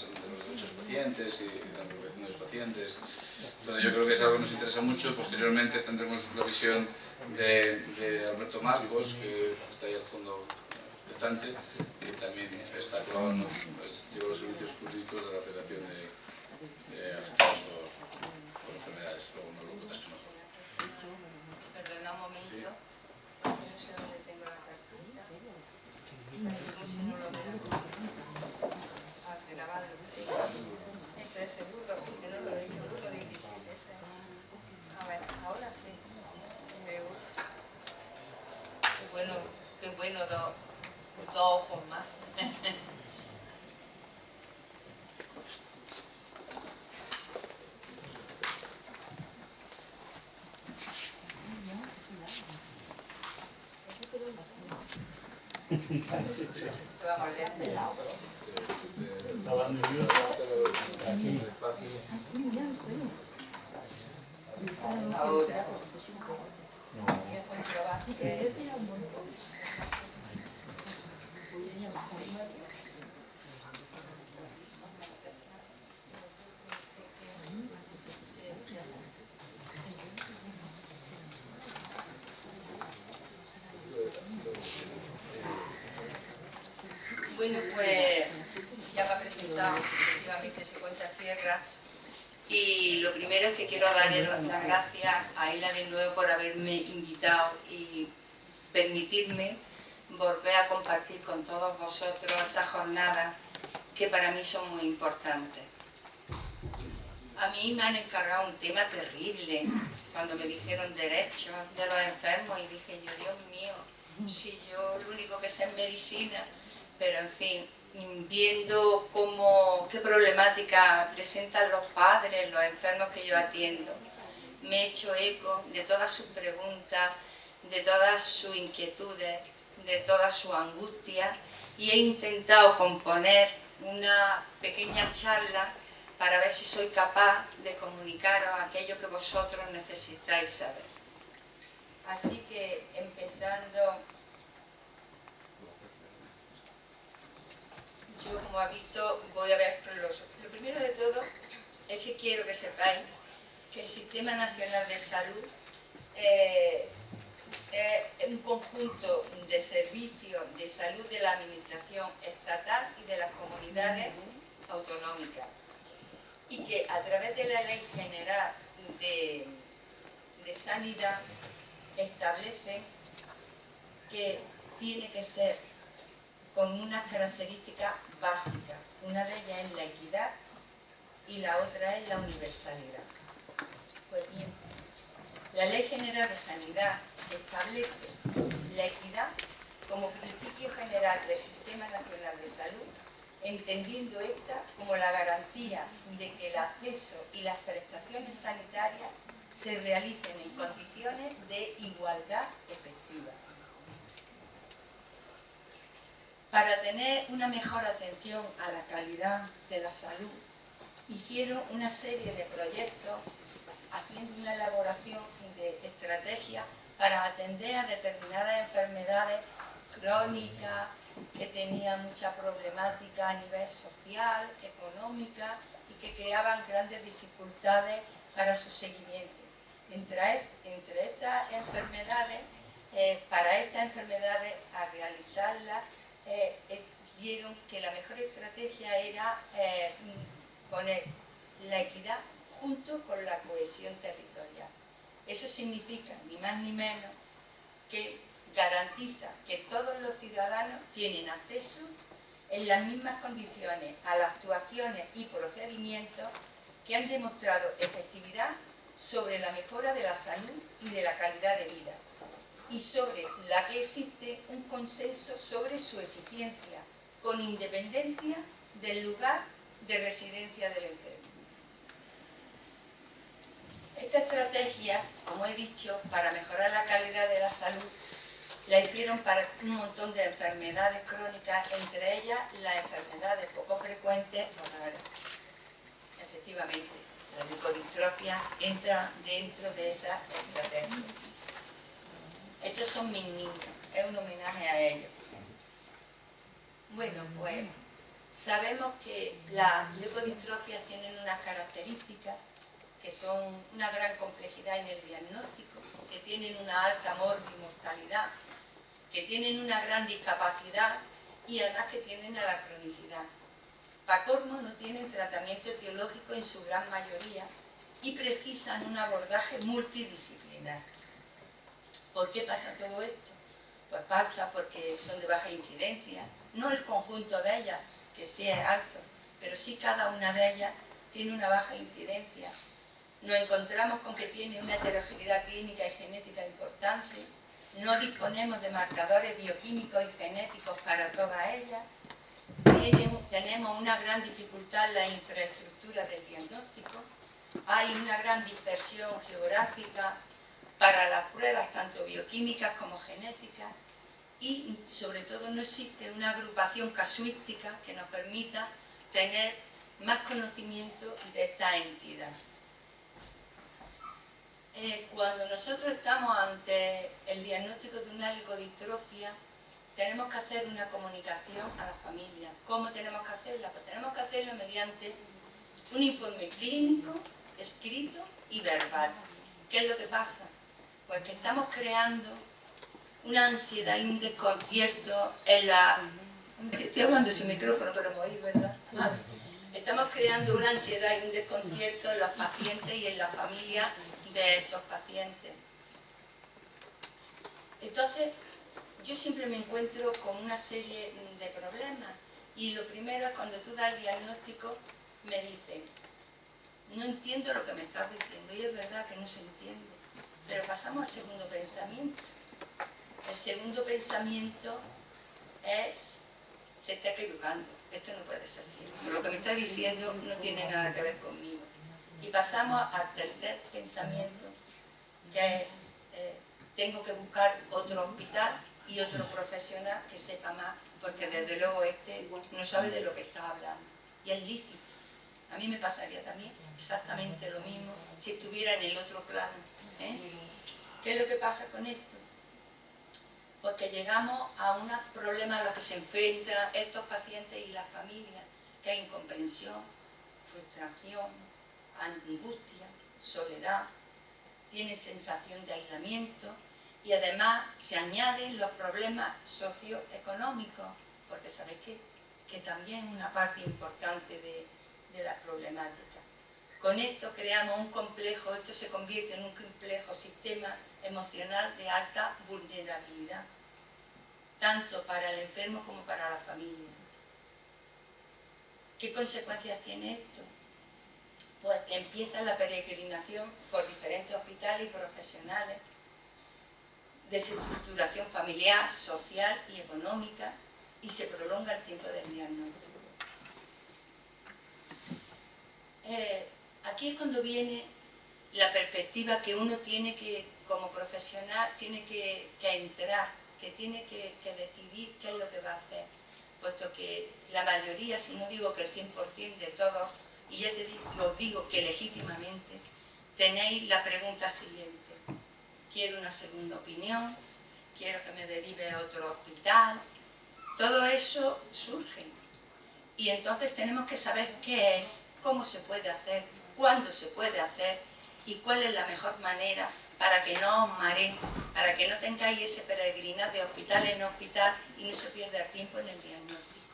de los derechos pacientes y de la protección de los pacientes. Entonces, yo creo que es algo que nos interesa mucho. Posteriormente tendremos la visión de Alberto Marcos, que está ahí al fondo presente, y también está colaborando, lleva los servicios jurídicos de la Federación de Afectados por Enfermedades. Luego nos lo cuentas tú mejor. Perdona un momento. Sí. No sé dónde tengo la carpeta. No sé, no lo veo. Ah, grabado. Ese es seguro, que no lo veo. Seguro 17. Ese. A ver, ahora sí. Qué bueno, dos ojos más. Ahora bueno, pues ya me ha presentado efectivamente Concha Sierra, y lo primero es que quiero darle las gracias a Ela de nuevo por haberme invitado y permitirme volver a compartir con todos vosotros estas jornadas que para mí son muy importantes. A mí me han encargado un tema terrible cuando me dijeron derechos de los enfermos, y dije yo, Dios mío, si yo lo único que sé es medicina. Pero en fin, viendo qué problemática presentan los padres, los enfermos que yo atiendo, me he hecho eco de todas sus preguntas, de todas sus inquietudes, de todas sus angustias, y he intentado componer una pequeña charla para ver si soy capaz de comunicaros aquello que vosotros necesitáis saber. Así que, empezando, yo, como ha visto, voy a ver lo primero de todo es que quiero que sepáis que el Sistema Nacional de Salud es un conjunto de servicios de salud de la Administración estatal y de las comunidades autonómicas, y que a través de la Ley General de Sanidad establece que tiene que ser con unas características básicas. Una de ellas es la equidad y la otra es la universalidad. Pues bien, la Ley General de Sanidad establece la equidad como principio general del Sistema Nacional de Salud, entendiendo esta como la garantía de que el acceso y las prestaciones sanitarias se realicen en condiciones de igualdad efectiva. Para tener una mejor atención a la calidad de la salud, hicieron una serie de proyectos haciendo una elaboración de estrategias para atender a determinadas enfermedades crónicas que tenían mucha problemática a nivel social, económica, y que creaban grandes dificultades para su seguimiento. Entre estas enfermedades, para estas enfermedades, a realizarlas, vieron que la mejor estrategia era poner la equidad junto con la cohesión territorial. Eso significa, ni más ni menos, que garantiza que todos los ciudadanos tienen acceso en las mismas condiciones a las actuaciones y procedimientos que han demostrado efectividad sobre la mejora de la salud y de la calidad de vida, y sobre la que existe un consenso sobre su eficiencia, con independencia del lugar de residencia del enfermo. Esta estrategia, como he dicho, para mejorar la calidad de la salud, la hicieron para un montón de enfermedades crónicas, entre ellas las enfermedades poco frecuentes o raras. Efectivamente, la leucodistrofia entra dentro de esa estrategia. Estos son mis niños, es un homenaje a ellos. Bueno, pues Sabemos que las leucodistrofias tienen unas características que son una gran complejidad en el diagnóstico, que tienen una alta mortalidad, que tienen una gran discapacidad y además que tienen a la cronicidad. Para colmo, no tienen tratamiento etiológico en su gran mayoría y precisan un abordaje multidisciplinar. ¿Por qué pasa todo esto? Pues pasa porque son de baja incidencia, no el conjunto de ellas, que sea alto, pero sí cada una de ellas tiene una baja incidencia. Nos encontramos con que tiene una heterogeneidad clínica y genética importante, no disponemos de marcadores bioquímicos y genéticos para todas ellas, tenemos una gran dificultad en la infraestructura del diagnóstico, hay una gran dispersión geográfica para las pruebas tanto bioquímicas como genéticas y sobre todo no existe una agrupación casuística que nos permita tener más conocimiento de esta entidad. Cuando nosotros estamos ante el diagnóstico de una leucodistrofia, tenemos que hacer una comunicación a la familia. ¿Cómo tenemos que hacerla? Pues tenemos que hacerlo mediante un informe clínico, escrito y verbal. ¿Qué es lo que pasa? Pues que estamos creando una ansiedad y un desconcierto en la... Estoy hablando sin micrófono, pero me oís, ¿verdad? Estamos creando una ansiedad y un desconcierto en los pacientes y en la familia de estos pacientes. Entonces, yo siempre me encuentro con una serie de problemas y lo primero es cuando tú das el diagnóstico, me dicen, no entiendo lo que me estás diciendo, y es verdad que no se entiende, pero pasamos al segundo pensamiento. El segundo pensamiento es, se está equivocando, esto no puede ser cierto, lo que me está diciendo no tiene nada que ver conmigo. Y pasamos al tercer pensamiento, que es, tengo que buscar otro hospital y otro profesional que sepa más, porque desde luego este no sabe de lo que está hablando. Y es lícito. A mí me pasaría también exactamente lo mismo si estuviera en el otro plano. ¿Qué es lo que pasa con esto? Porque llegamos a unos problemas a los que se enfrentan estos pacientes y las familias, que hay incomprensión, frustración, angustia, soledad, tienen sensación de aislamiento y además se añaden los problemas socioeconómicos, porque ¿sabéis qué? Que también es una parte importante de la problemática. Con esto creamos un complejo, esto se convierte en un complejo sistema emocional de alta vulnerabilidad, tanto para el enfermo como para la familia. ¿Qué consecuencias tiene esto? Pues que empieza la peregrinación por diferentes hospitales y profesionales, desestructuración familiar, social y económica, y se prolonga el tiempo del diagnóstico. Aquí es cuando viene la perspectiva que uno tiene que, como profesional, tiene que entrar, que tiene que decidir qué es lo que va a hacer, puesto que la mayoría, si no digo que el 100% de todos, y ya te digo, os digo que legítimamente tenéis la pregunta siguiente: quiero una segunda opinión, quiero que me derive a otro hospital. Todo eso surge y entonces tenemos que saber qué es, cómo se puede hacer, cuándo se puede hacer y cuál es la mejor manera para que no os maréis, para que no tengáis ese peregrinar de hospital en hospital y no se pierda el tiempo en el diagnóstico.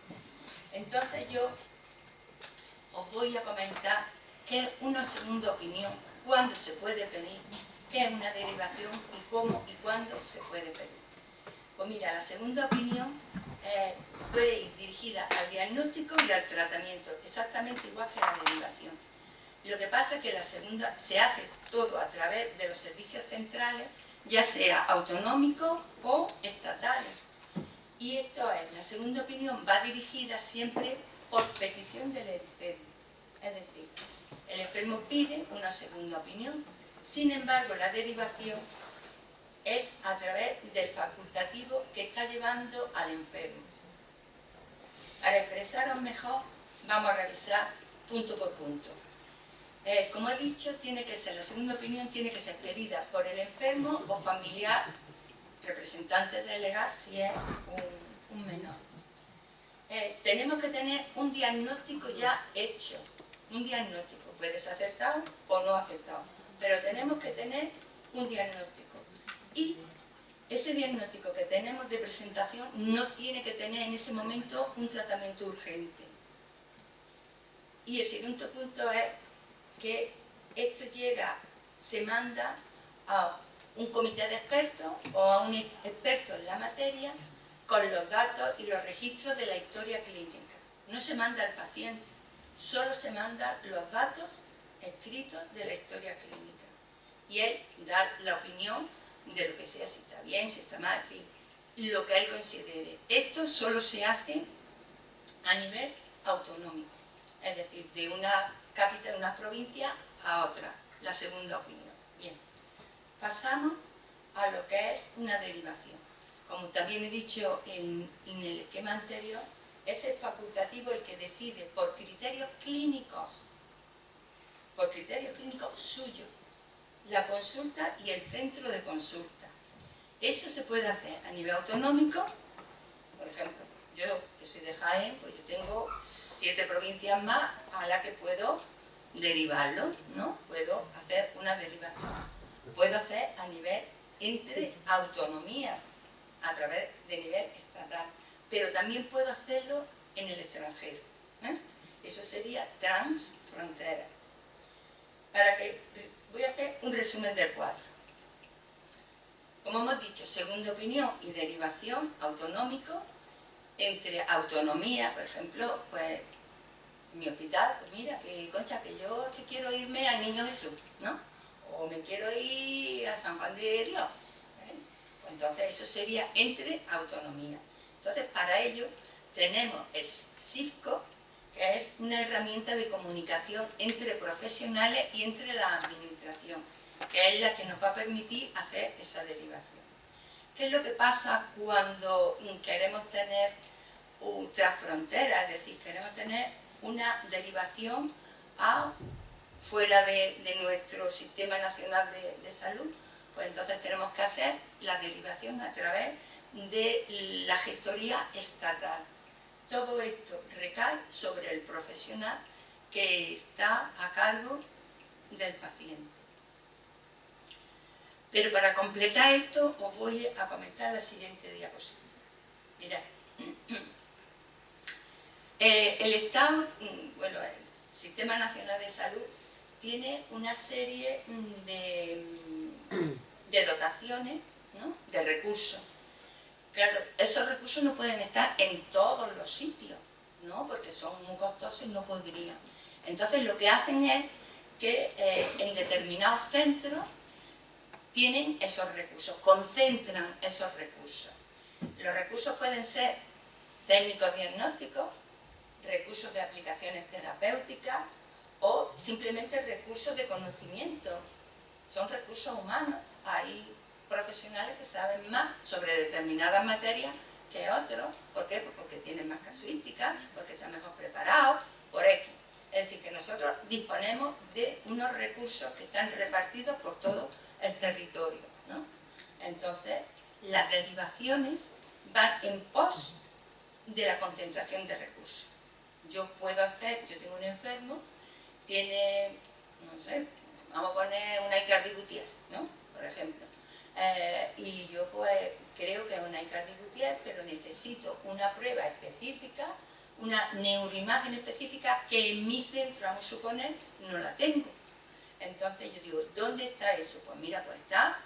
Entonces yo os voy a comentar qué es una segunda opinión, cuándo se puede pedir, qué es una derivación y cómo y cuándo se puede pedir. Pues mira, la segunda opinión puede ir dirigida al diagnóstico y al tratamiento, exactamente igual que la derivación. Lo que pasa es que la segunda se hace todo a través de los servicios centrales, ya sea autonómicos o estatales. Y esto es, la segunda opinión va dirigida siempre por petición del enfermo. Es decir, el enfermo pide una segunda opinión, sin embargo la derivación es a través del facultativo que está llevando al enfermo. Para expresaros mejor, vamos a revisar punto por punto. Como he dicho, tiene que ser, la segunda opinión tiene que ser pedida por el enfermo o familiar, representante del legal si es un menor. tenemos que tener un diagnóstico ya hecho, un diagnóstico, puede ser acertado o no acertado, pero tenemos que tener un diagnóstico. Y ese diagnóstico que tenemos de presentación no tiene que tener en ese momento un tratamiento urgente. Y el segundo punto es que esto se manda a un comité de expertos o a un experto en la materia con los datos y los registros de la historia clínica. No se manda al paciente, solo se mandan los datos escritos de la historia clínica. Y él da la opinión de lo que sea, si está bien, si está mal, en fin, lo que él considere. Esto solo se hace a nivel autonómico, es decir, de una capital, de una provincia a otra, la segunda opinión. Bien, pasamos a lo que es una derivación. Como también he dicho en el esquema anterior, es el facultativo el que decide por criterios clínicos suyos, la consulta y el centro de consulta. Eso se puede hacer a nivel autonómico. Por ejemplo, yo que soy de Jaén, pues yo tengo 7 provincias más a las que puedo derivarlo, ¿no? Puedo hacer una derivación. Puedo hacer a nivel entre autonomías, a través de nivel estatal, pero también puedo hacerlo en el extranjero, ¿eh? Eso sería transfrontera. Voy a hacer un resumen del cuadro. Como hemos dicho, segunda opinión y derivación autonómico. Entre autonomía, por ejemplo, pues mi hospital, pues mira, que Concha, que yo que quiero irme al Niño Jesús, ¿no? O me quiero ir a San Juan de Dios. Pues entonces eso sería entre autonomía. Entonces para ello tenemos el CIFCO, que es una herramienta de comunicación entre profesionales y entre la administración, que es la que nos va a permitir hacer esa derivación. ¿Qué es lo que pasa cuando queremos tener transfrontera? Es decir, queremos tener una derivación fuera de nuestro Sistema Nacional de Salud. Pues entonces tenemos que hacer la derivación a través de la gestoría estatal. Todo esto recae sobre el profesional que está a cargo del paciente. Pero para completar esto os voy a comentar la siguiente diapositiva. Mirad, el Estado, bueno, el Sistema Nacional de Salud tiene una serie de dotaciones, ¿no? De recursos. Claro, esos recursos no pueden estar en todos los sitios, ¿no? Porque son muy costosos y no podrían. Entonces lo que hacen es que en determinados centros tienen esos recursos, concentran esos recursos. Los recursos pueden ser técnicos diagnósticos, recursos de aplicaciones terapéuticas o simplemente recursos de conocimiento. Son recursos humanos. Hay profesionales que saben más sobre determinadas materias que otros. ¿Por qué? Pues porque tienen más casuística, porque están mejor preparados, por X. Es decir, que nosotros disponemos de unos recursos que están repartidos por todo el territorio, ¿no? Entonces, las derivaciones van en pos de la concentración de recursos. Yo tengo un enfermo, tiene, no sé, vamos a poner una Icardi-Gutiérrez, ¿no? Por ejemplo. Y yo pues creo que es una Icardi-Gutiérrez, pero necesito una prueba específica, una neuroimagen específica que en mi centro, vamos a suponer, no la tengo. Entonces yo digo, ¿dónde está eso? Pues mira, pues está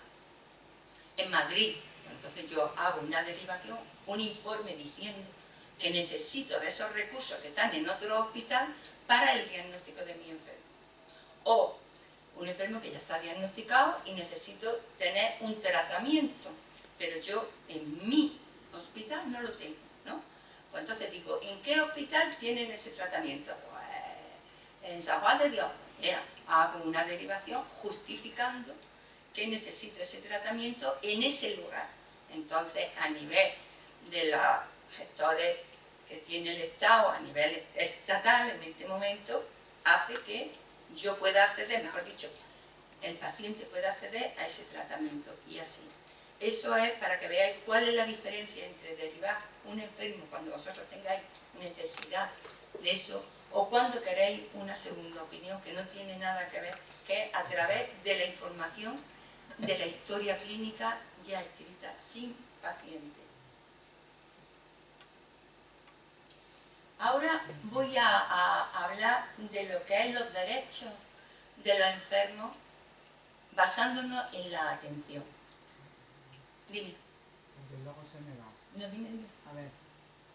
en Madrid. Entonces yo hago una derivación, un informe diciendo que necesito de esos recursos que están en otro hospital para el diagnóstico de mi enfermo. O un enfermo que ya está diagnosticado y necesito tener un tratamiento, pero yo en mi hospital no lo tengo, ¿no? Pues entonces digo, ¿en qué hospital tienen ese tratamiento? Pues en San Juan de Dios. Hago una derivación justificando que necesito ese tratamiento en ese lugar. Entonces, a nivel de los gestores que tiene el Estado, a nivel estatal, en este momento, hace que yo pueda acceder, mejor dicho, el paciente pueda acceder a ese tratamiento y así. Eso es para que veáis cuál es la diferencia entre derivar un enfermo cuando vosotros tengáis necesidad de eso, o cuando queréis una segunda opinión que no tiene nada que ver, que es a través de la información de la historia clínica ya escrita, sin paciente. Ahora voy a hablar de lo que es los derechos de los enfermos basándonos en la atención. Dime. Porque luego se me va. No, dime. A ver,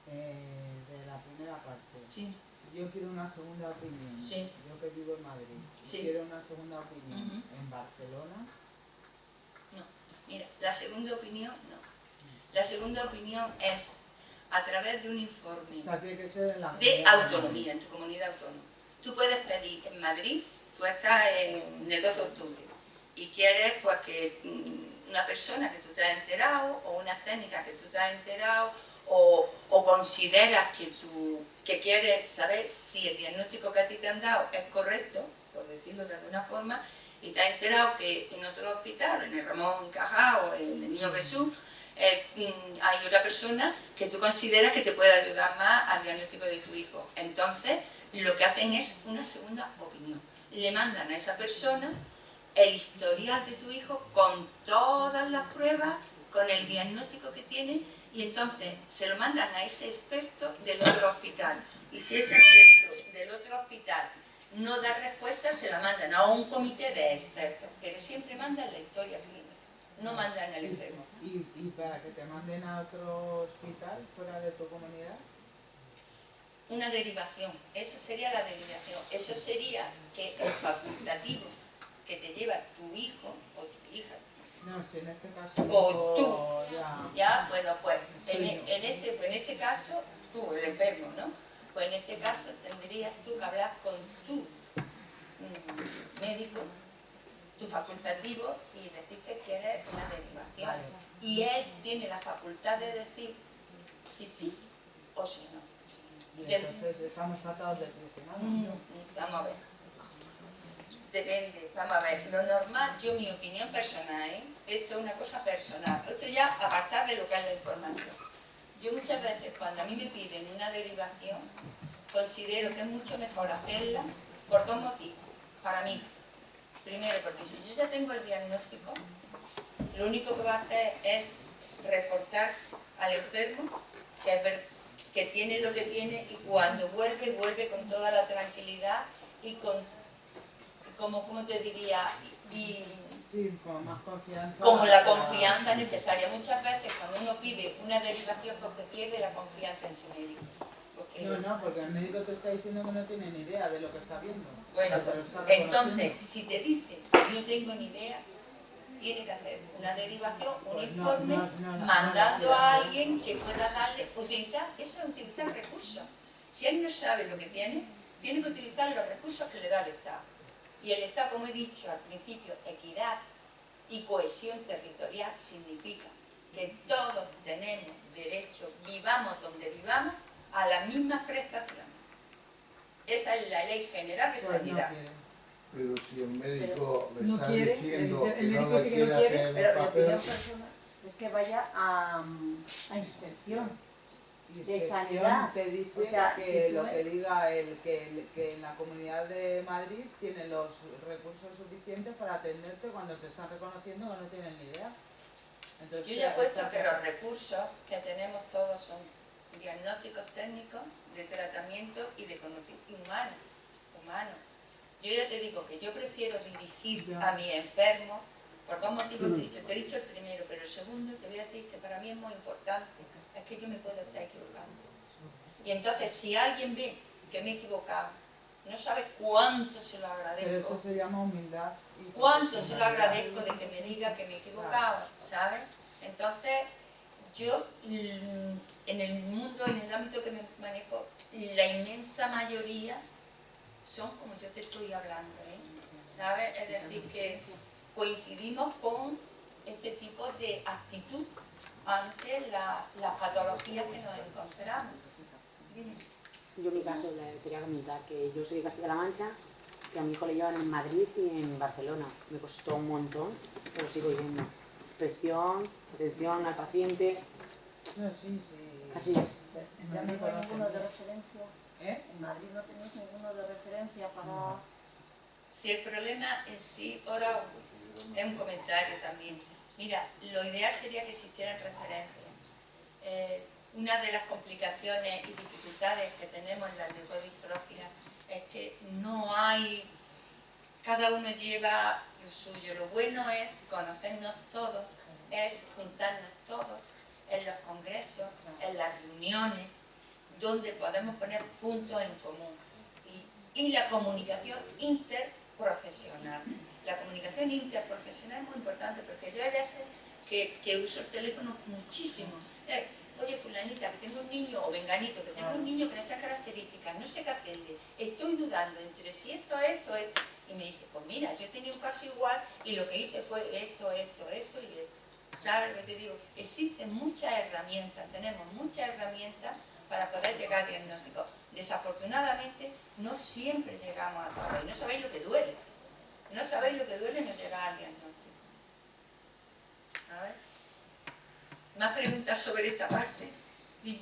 de la primera parte. Sí. Si yo quiero una segunda opinión, Sí. yo que vivo en Madrid, Sí. quiero una segunda opinión en Barcelona. No, mira, la segunda opinión no. La segunda opinión es a través de un informe O sea, tiene que ser en la de autonomía, en tu comunidad autónoma. Tú puedes pedir en Madrid, tú estás en el 12 de octubre y quieres pues que una persona que tú te has enterado o unas técnicas que tú te has enterado o consideras que quieres saber si el diagnóstico que a ti te han dado es correcto, por decirlo de alguna forma, y te has enterado que en otro hospital, en el Ramón y Cajal o en el Niño Jesús, hay otra persona que tú consideras que te puede ayudar más al diagnóstico de tu hijo. Entonces, lo que hacen es una segunda opinión. Le mandan a esa persona el historial de tu hijo con todas las pruebas, con el diagnóstico que tiene, y entonces se lo mandan a ese experto del otro hospital. Y si ese experto del otro hospital no da respuesta, se la mandan a un comité de expertos, pero siempre mandan la historia clínica, no mandan al enfermo. ¿Y para que te manden a otro hospital fuera de tu comunidad? Una derivación, eso sería la derivación, eso sería que el facultativo que te lleva tu hijo o tu hija, No, si en este caso o tú, ya, bueno, pues en este caso, tú, el enfermo, ¿no? Pues en este caso tendrías tú que hablar con tu médico, tu facultativo, y decir que quieres una derivación. Vale. Y él tiene la facultad de decir si sí o si no. Y entonces estamos atados de pies y manos. Vamos a ver. Depende, vamos a ver. Lo normal, yo mi opinión personal, esto es una cosa personal. Esto ya apartar de lo que es la información. Yo muchas veces cuando a mí me piden una derivación, considero que es mucho mejor hacerla por dos motivos. Para mí, primero, porque si yo ya tengo el diagnóstico, lo único que va a hacer es reforzar al enfermo, que tiene lo que tiene, y cuando vuelve con toda la tranquilidad y con, como te diría, y Sí, con más confianza. como la confianza necesaria. Muchas veces cuando uno pide una derivación, porque pierde la confianza en su médico. Porque el médico te está diciendo que no tiene ni idea de lo que está viendo. Bueno, entonces, si te dice no tengo ni idea, tiene que hacer una derivación, un informe, mandando a alguien que pueda darle, utilizar recursos. Si él no sabe lo que tiene que utilizar los recursos que le da el Estado. Y el Estado, como he dicho al principio, equidad y cohesión territorial significa que todos tenemos derecho, vivamos donde vivamos, a las mismas prestaciones. Esa es la Ley General de Sanidad. Pero si el médico le no está quiere, diciendo el que no médico le que quiere no quiere, hacer Pero el la papel, opinión personal es que vaya a inspección de sanidad. Te dice O sea, que si tú lo me- que diga que en la Comunidad de Madrid tienen los recursos suficientes para atenderte cuando te están reconociendo que no tienen ni idea. Entonces, Yo ya he puesto que los recursos que tenemos todos son diagnósticos técnicos, de tratamiento y de conocimiento humano. Yo ya te digo que yo prefiero dirigir a mi enfermo por dos motivos que he dicho. Te he dicho el primero, pero el segundo te voy a decir que para mí es muy importante, es que yo me puedo estar equivocando. Y entonces si alguien ve que me he equivocado, no sabe cuánto se lo Pero agradezco. eso se llama humildad. Y ¿Cuánto se lo profesionalidad. agradezco de que me diga que me he equivocado? ¿Sabes? Entonces, yo en el mundo, en el ámbito que me manejo, la inmensa mayoría son como yo te estoy hablando, ¿sabes? Es decir, que coincidimos con este tipo de actitud ante las patologías que nos encontramos. Dime. Yo en mi caso le quería comentar que yo soy de Castilla-La Mancha, que a mi hijo le llevan en Madrid y en Barcelona. Me costó un montón, pero sigo yendo. Inspección, atención al paciente. No, sí, sí. Así es. ¿Ya no hay ninguno de referencia? ¿Eh? ¿En Madrid no tenéis ninguno de referencia para...? Si el problema en sí, ahora es un comentario también. Mira, lo ideal sería que existieran referencias. Una de las complicaciones y dificultades que tenemos en la leucodistrofia es que no hay, cada uno lleva lo suyo. Lo bueno es conocernos todos, es juntarnos todos en los congresos, en las reuniones, donde podemos poner puntos en común. Y la comunicación interprofesional. La comunicación interprofesional es muy importante porque yo hay veces que uso el teléfono muchísimo. Oye, fulanita, que tengo un niño, o venganito, que tengo un niño con estas características, no sé qué hacerle, estoy dudando entre si esto. Y me dice, pues mira, yo tenía un caso igual y lo que hice fue esto y esto. ¿Sabes lo que te digo? Existen muchas herramientas, tenemos muchas herramientas para poder llegar al diagnóstico. Desafortunadamente, no siempre llegamos a todo. Y no sabéis lo que duele. No sabéis lo que duele no llegar al diagnóstico. A ver. ¿Más preguntas sobre esta parte? Dime.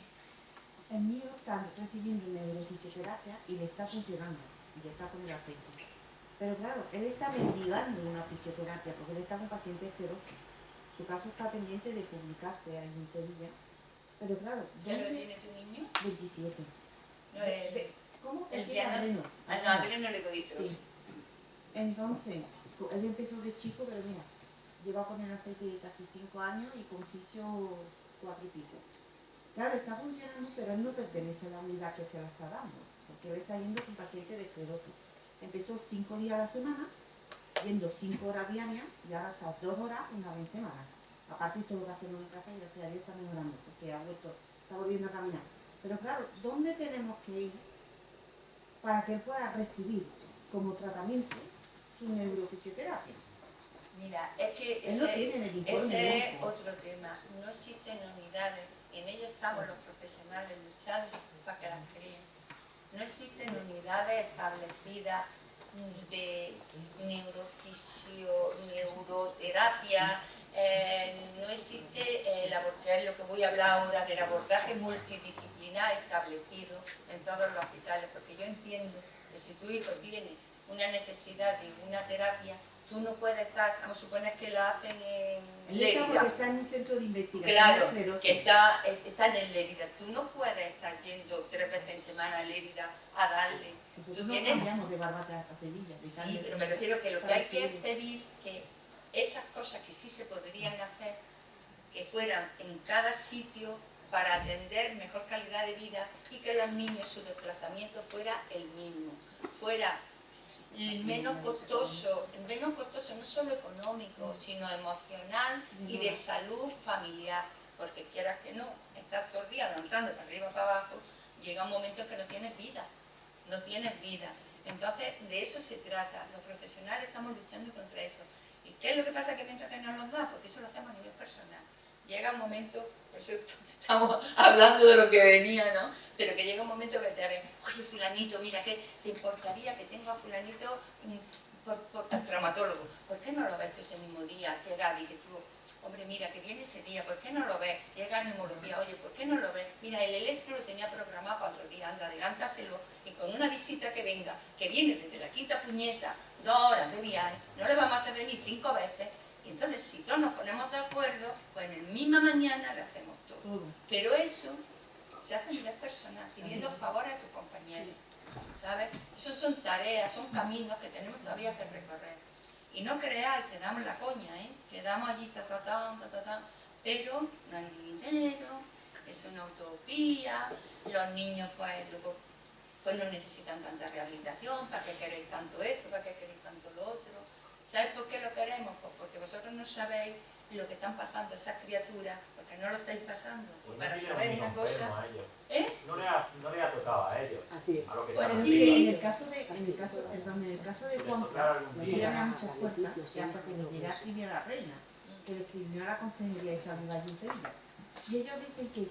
El mío está recibiendo neurofisioterapia y le está funcionando, y está con el aceite. Pero claro, él está mendigando una fisioterapia porque él está con paciente esclerosis. Su caso está pendiente de publicarse ahí en Sevilla. Pero claro, ¿Ya lo tiene tu niño? 27. No, ¿Cómo? el tiene adreno. adreno le dicho. Sí. Entonces, él empezó de chico, pero mira, lleva con el aceite casi 5 años y con fisio 4 y pico. Claro, está funcionando, pero él no pertenece a la unidad que se la está dando, porque él está yendo con pacientes de esclerosis. Empezó 5 días a la semana, yendo 5 horas diarias, y ahora está 2 horas una vez en semana. Aparte todo lo que hacemos en casa, y gracias a Dios está mejorando, porque está volviendo a caminar. Pero claro, ¿dónde tenemos que ir para que él pueda recibir como tratamiento su neurofisioterapia? Mira, es que Él no tiene en el informe ese es médico. otro tema. No existen unidades, y en ello estamos los profesionales luchando para que las creen. No existen unidades establecidas de neuroterapia, no existe que es lo que voy a hablar ahora del abordaje multidisciplinar establecido en todos los hospitales, porque yo entiendo que si tu hijo tiene una necesidad de una terapia, tú no puedes estar, vamos a suponer que la hacen en Lérida. Está en un centro de investigación Claro, de esclerosis. que está en el Lérida. Tú no puedes estar yendo 3 veces en semana a Lérida a darle. Entonces Tú no tienes... cambiamos de Barbate a Sevilla. De Sí, Cádiz a pero me Sevilla. refiero que lo que Para hay que Sevilla. pedir que esas cosas que sí se podrían hacer, que fueran en cada sitio para atender mejor calidad de vida y que los niños, su desplazamiento fuera el mismo, fuera menos costoso no solo económico, sino emocional y de salud familiar, porque quieras que no, estás todo el día danzando para arriba para abajo, llega un momento en que no tienes vida. Entonces, de eso se trata. Los profesionales estamos luchando contra eso. ¿Y qué es lo que pasa que mientras que nos los da? Porque eso lo hacemos a nivel personal. Llega un momento, por eso estamos hablando de lo que venía, ¿no? Pero que llega un momento que te ven, oye, fulanito, mira, ¿qué te importaría que tengo a fulanito por traumatólogo? ¿Por qué no lo ves ese mismo día? Llega digestivo, hombre, mira, que viene ese día, ¿por qué no lo ves? Llega neumología, oye, ¿por qué no lo ves? Mira, el electro lo tenía programado para otro día, anda, adelántaselo, y con una visita que venga, que viene desde la quinta puñeta, 2 horas de viaje, no le vamos a hacer venir 5 veces. Y entonces, si todos nos ponemos de acuerdo, pues en la misma mañana le hacemos todo. Pero eso se hace a nivel personal, pidiendo favor a tu compañero, ¿sabes? Eso son tareas, son caminos que tenemos todavía que recorrer. Y no creáis que damos la coña, ¿eh? Que damos allí, pero no hay dinero, es una utopía, los niños pues luego pues no necesitan tanta rehabilitación, ¿para qué queréis tanto esto? ¿Para qué queréis tanto lo otro? ¿Sabes por qué lo queremos? Pues porque vosotros no sabéis lo que están pasando esas criaturas, porque no lo estáis pasando. Pues Y para no saber tienen una ni enfermo cosa... a ellos. ¿Eh? No le ha tocado a ellos. Así es. A lo que Pues llaman. sí. En el caso de Juanza, yo le abría muchas puertas y hasta que nos llegué a escribir a la reina, que le escribió a la Consejería de Salud allí en Sevilla. Y ellos dicen que en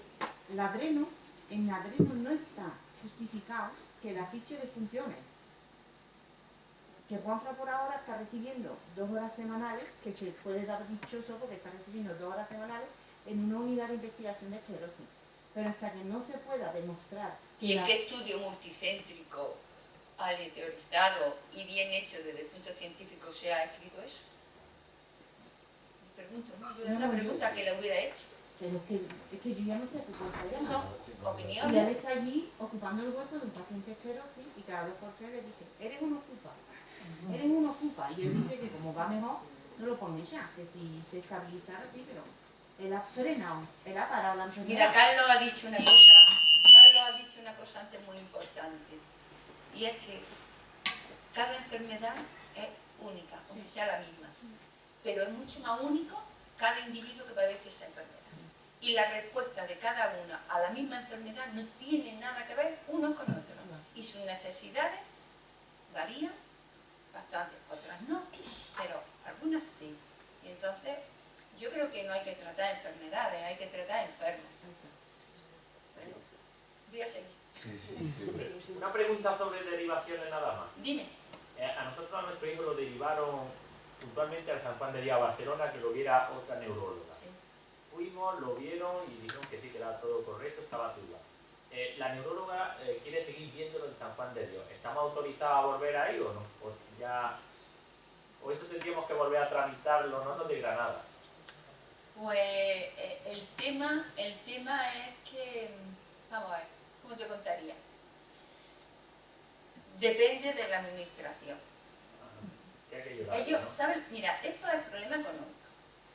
el adreno no está justificado que el aficio le funcione. Que Juanfra por ahora está recibiendo 2 horas semanales, que se puede dar dichoso porque está recibiendo 2 horas semanales en una unidad de investigación de esclerosis. Pero hasta que no se pueda demostrar que ¿Y en la- qué estudio multicéntrico, teorizado y bien hecho desde el punto científico se ha escrito eso? Pregunto, ¿no? Yo es una pregunta que le hubiera hecho. Pero es que yo ya no sé qué puedo Esas hacer. son Y él opiniones. está allí ocupando el hueco de un paciente esclerosis y cada 2 por 3 le dice, eres un ocupa, eres un ocupa. Y él dice que como va mejor, no lo pone ya, que si se estabilizara así, pero él ha frenado, él ha parado la enfermedad. Mira, Carlos ha dicho una cosa antes muy importante, y es que cada enfermedad es única, aunque sea la misma, pero es mucho más único cada individuo que padece esa enfermedad. Y la respuesta de cada uno a la misma enfermedad no tiene nada que ver uno con otro. Y sus necesidades varían bastante, otras no, pero algunas sí. Y entonces, yo creo que no hay que tratar enfermedades, hay que tratar enfermos. Bueno, voy a seguir. Una pregunta sobre derivaciones nada más. Dime. A nosotros, a nuestro hijo, lo derivaron puntualmente al San Juan de Dios, a Barcelona, que lo viera otra neuróloga. Sí. Fuimos, lo vieron y dijeron que sí, que era todo correcto, estaba duda. La neuróloga quiere seguir viéndolo en San Juan de Dios. ¿Estamos autorizados a volver ahí o no? ¿O eso tendríamos que volver a tramitarlo, no de Granada? Pues el tema es que, vamos a ver, ¿cómo te contaría? Depende de la administración. Que hay que llevarlo, Ellos, ¿no? ¿saben? Mira, esto es problema económico.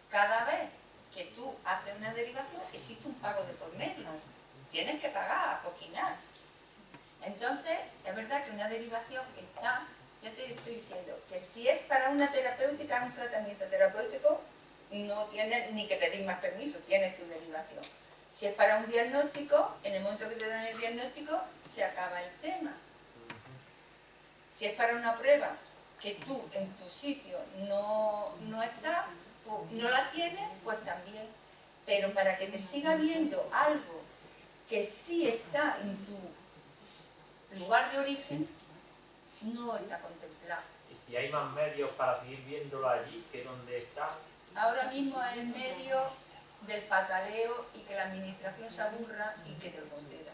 Cada vez que tú haces una derivación, existe un pago de por medio. Tienes que pagar, a coquinar. Entonces, es verdad que una derivación está, ya te estoy diciendo, que si es para una terapéutica, un tratamiento terapéutico, no tienes ni que pedir más permiso, tienes tu derivación. Si es para un diagnóstico, en el momento que te dan el diagnóstico, se acaba el tema. Si es para una prueba que tú en tu sitio no estás, no la tienes, pues también. Pero para que te siga viendo algo que sí está en tu lugar de origen, no está contemplado. Y si hay más medios para seguir viéndolo allí que donde está. Ahora mismo es en medio del pataleo y que la administración se aburra y que te lo conceda.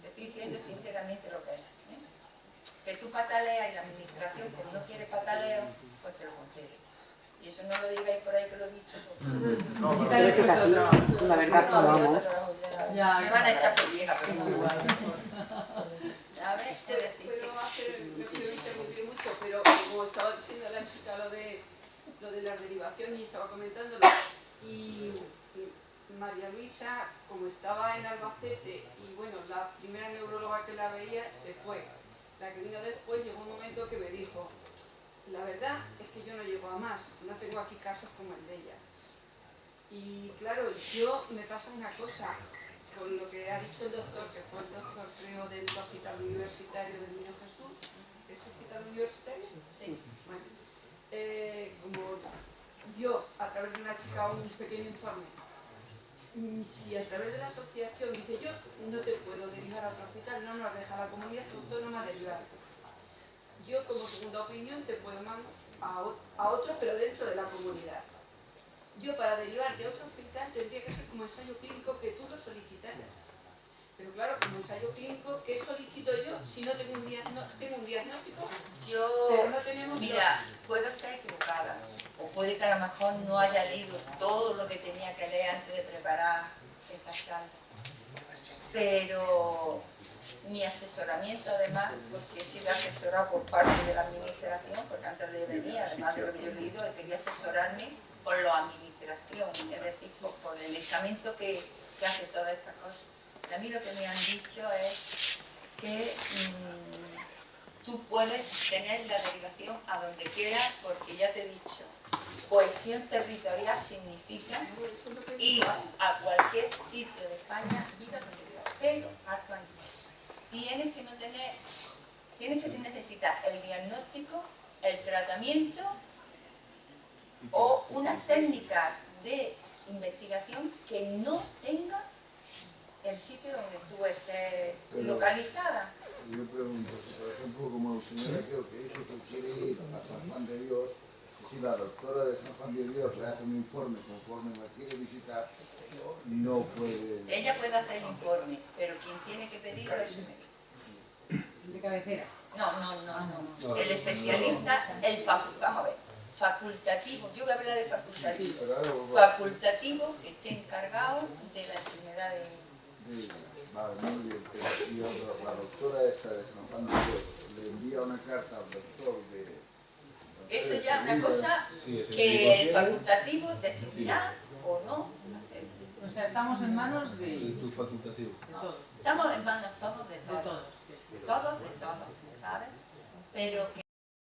Te estoy diciendo sinceramente lo que es. Que tú pataleas y la administración, como no quiere pataleo, pues te lo concede. Y eso no lo digáis por ahí que lo he dicho. No, Creo que es así, es una verdad como vamos. Me van a echar por vieja, pero Es no. igual. ¿Sabes? Es decir, Puedo hacer, no quiero interrumpir mucho, pero como estaba diciendo la chica lo de la derivación y estaba comentándolo, y María Luisa, como estaba en Albacete, y bueno, la primera neuróloga que la veía se fue. La que vino después llegó un momento que me dijo, la verdad es que yo no llego a más, no tengo aquí casos como el de ella. Y claro, yo me pasa una cosa, con lo que ha dicho el doctor, que fue el doctor creo del Hospital Universitario del Niño Jesús, ¿es Hospital Universitario? sí. Bueno, como yo a través de una chica un pequeño informe, si a través de la asociación dice yo no te puedo derivar a otro hospital, no nos deja la comunidad autónoma derivar. Yo como segunda opinión te puedo mandar a otro, pero dentro de la comunidad. Yo para derivar de otro hospital tendría que ser como ensayo clínico que tú lo solicitaras. Pero claro, como ensayo clínico, ¿qué solicito yo si no tengo un diagnóstico? Pero no tenemos... Mira, puedo estar equivocada, o puede que a lo mejor no haya leído todo lo que tenía que leer antes de preparar esta charla. Pero mi asesoramiento además, porque he sido asesorado por parte de la administración, porque antes de venir, además de lo que yo he leído, quería asesorarme por la administración, es decir, por el estamento que hace todas estas cosas. Y a mí lo que me han dicho es que tú puedes tener la derivación a donde quieras, porque ya te he dicho, cohesión territorial significa ir a cualquier sitio de España, vida donde quieras, pero actualmente tienes que necesitar el diagnóstico, el tratamiento o unas técnicas de investigación que no tengan el sitio donde tú estés localizada. Yo pregunto, si por ejemplo, como el señor aquel que dice que quiere ir a San Juan de Dios, si la doctora de San Juan de Dios le hace un informe conforme me quiere visitar, no puede... Ella puede hacer el informe, pero quien tiene que pedirlo es el médico. De cabecera. No. El especialista, vamos a ver, facultativo, yo voy a hablar de facultativo. Facultativo que esté encargado de la enfermedad de... Vale, muy bien, pero si la doctora esta de San Juan de Dios le envía una carta al doctor de... Eso ya es una cosa que el facultativo decidirá o no hacer. O sea, estamos en manos de Tu facultativo. todos. Estamos en manos todos de De todos. todos. Todos de todos, ¿sabes? Pero que